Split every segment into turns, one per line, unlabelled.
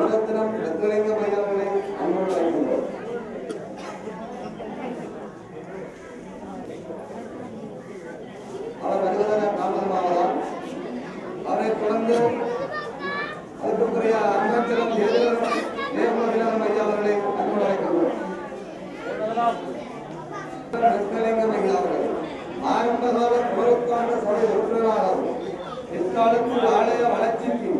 ஞானரத்னம் ரத்னலிங்கம் ஐயா அவர்களை அன்போடு அழைக்கின்றோம். அவர் வருவதற்கு தாமதமாவதால் அவரை தொடர்ந்து அதற்குரிய அருணாச்சலம் தேவநாதன் ஐயா அவர்களை அன்போடு அழைக்கின்றோம். ரத்னலிங்கம் ஐயா அவர்கள் ஆரம்பகால பொருட்கான சபை உறுப்பினராகவும் இக்காலத்தில் ஆலய வளர்ச்சிக்கு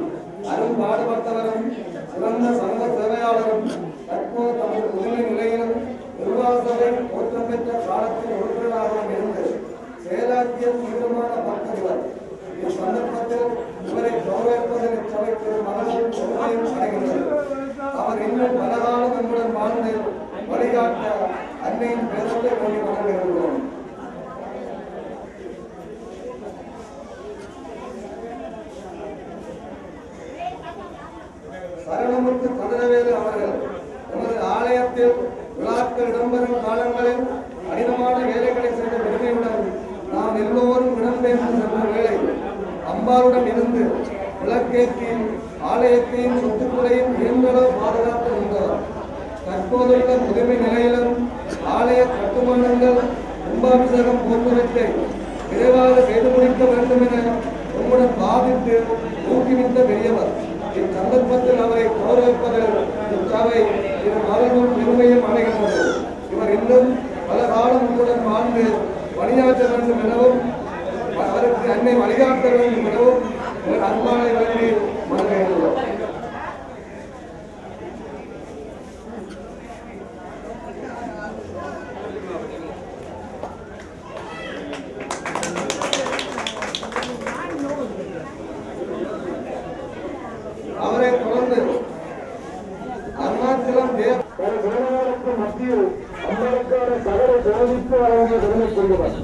அரும்பாடுபட்டவரும் சிறந்த சமூக சேவையாளரும் தற்போது தமது முதுமை நிலையிலும் நிர்வாக சபை தோற்றம் பெற்ற காலத்தில் உறுப்பினராகவும் இருந்து செயலாற்றிய தீவிரமான பக்தர். இச்சந்தர்ப்பத்தில் இவரை கௌரவிப்பதில் இச்சபைக்கு மனதில் பொறுமையும் அடைகின்றது. அவர் இன்னும் பலகாலம் நம்முடன் வாழ்ந்து வழிகாட்ட அன்னையின் பேரத்தை வேண்டிக் கொண்டிருக்கிறோம். சரணமுத்து கதிரவேலு அவர்கள் நமது ஆலயத்தில் விழாக்கள் இடம்பெறும் காலங்களில் கடினமான வேலைகளை செய்த பெருமையுடன் நாம் எல்லோரும் இடம்பெயர்ந்து சென்ற வேளை அம்பாளுடன் இருந்து விளக்கேற்றி ஆலயத்தையும் சொத்துக்களையும் இயன்றளவு பாதுகாத்து வந்தார். தற்போதுள்ள முதுமை நிலையிலும் ஆலய கட்டுமானங்கள் கும்பாபிஷேகம் போன்றவற்றை விரைவாக செய்து முடிக்க வேண்டும் என உங்களுடன் பாதித்து ஊக்குவித்த பெரியவர். இச்சந்தர்ப்பத்தில் அவரை கௌரவிப்பதில் இச்சபை இரு மகளும் பெருமையும் அடைகின்றது. இவர் இன்னும் பல காலம் உங்களுடன் வாழ்ந்து பணியாற்ற வேண்டும் எனவும் அவருக்கு அன்னை வழிகாட்ட வேண்டும் எனவும் இவர் அன்பானை வேண்டி மனதில் அவரை தொடர்ந்து அருணாச்சலம் மத்தியில் அம்பலக்கான சகல சோதித்து வழங்கிய பெருமைக்குரியவர்.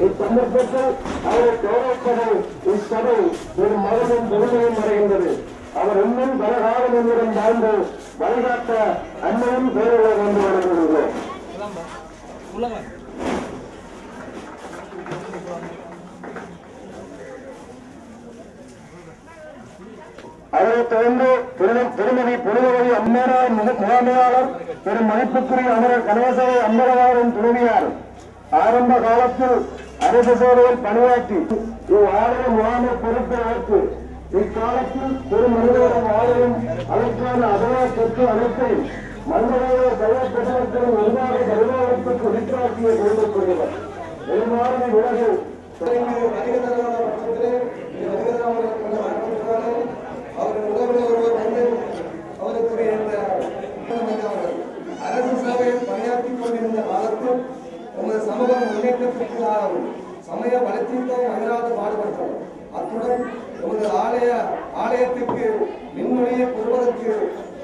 இச்சந்தர்ப்பத்தில் அவரை கௌரவிப்பதில் இச்சபை ஒரு மகனும் பெருமையும் அடைகின்றது. அவர் இன்னும் பலகாலம் என்னுடன் வாழ்ந்து வழிகாட்ட அன்னையும் பேருள்ளவர் என்று வழங்குகிறோம். அவரைத் தொடர்ந்து திருமதி புனிதவதி அம்மனார் முகாமையாளர் பெரும் மதிப்புக்குரிய அமரர் கணேசவை அம்பலவாரின் துணைவியார் ஆரம்ப காலத்தில் அரசு சேவையில் பணியாற்றி இவ்வாலய முகாமை பொறுப்பை ஏற்று இக்காலத்தில் பெரும் மனிதர்கள் ஆலயம் அதற்கான அதற்கு அனைத்தை மனிதர்கள சைவத்தின் நிர்வாக பரிமாணத்துக்கு விசாரியை கொண்டிருக்கிறார். பெரும்பாலும் உலகு அவருக்குரிய அரசு சேவையில் பணியாற்றிக் கொண்டிருந்த காலத்தில் உமது சமூகம் முன்னேற்றத்திற்காகவும் சமய வளர்ச்சிக்கும் அயராது பாடுபட்டோம். அத்துடன் உமது ஆலயத்திற்கு மின்மொழியை பெறுவதற்கு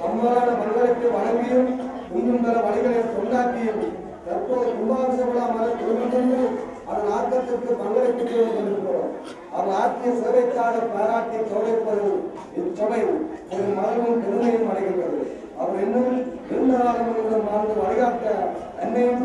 சம்மாதான பங்களிப்பு வழங்கியும் இன்னும் பல வழிகளை கொண்டாக்கியும் தற்போது கும்பாபிஷேக விழா மலர்ந்து அதன் ஆக்கத்திற்கு பங்களிப்பு செய்து கொண்டிருக்கிறோம். அவர் ஆற்றிய சேவைக்காக பாராட்டி கௌரவிப்பது இச்சபை ஒரு மரமும் பெருமையும் அடைகின்றது. அவர் இன்னும் நீண்ட காலம் வாழ்ந்து வழிகாட்ட அன்னையும்